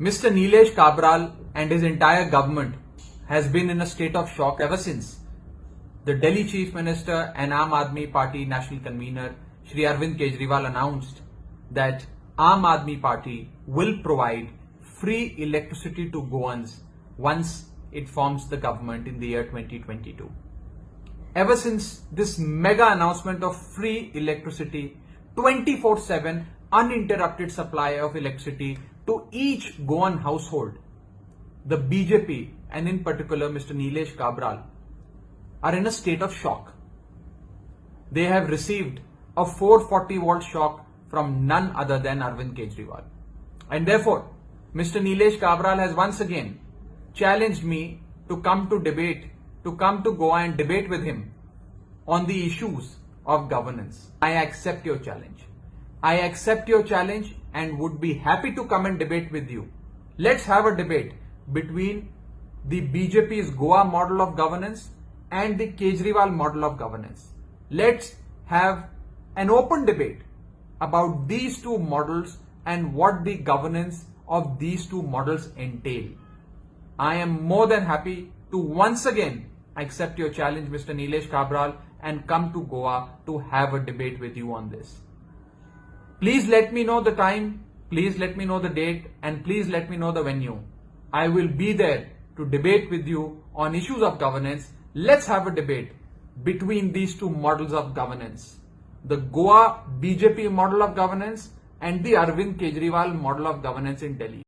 Mr. Nilesh Cabral and his entire government has been in a state of shock ever since the Delhi Chief Minister and Aam Aadmi Party National Convener Shri Arvind Kejriwal announced that Aam Aadmi Party will provide free electricity to Goans once it forms the government in the year 2022. Ever since this mega announcement of free electricity, 24/7 uninterrupted supply of electricity to each Goan household, the BJP and in particular Mr. Nilesh Cabral are in a state of shock. They have received a 440-volt shock from none other than Arvind Kejriwal. And therefore, Mr. Nilesh Cabral has once again challenged me to come to Goa and debate with him on the issues of governance. I accept your challenge. I accept your challenge and would be happy to come and debate with you. Let's have a debate between the BJP's Goa model of governance and the Kejriwal model of governance. Let's have an open debate about these two models and what the governance of these two models entail. I am more than happy to once again accept your challenge, Mr. Nilesh Cabral, and come to Goa to have a debate with you on this. Please let me know the time, please let me know the date, and please let me know the venue. I will be there to debate with you on issues of governance. Let's have a debate between these two models of governance. The Goa BJP model of governance and the Arvind Kejriwal model of governance in Delhi.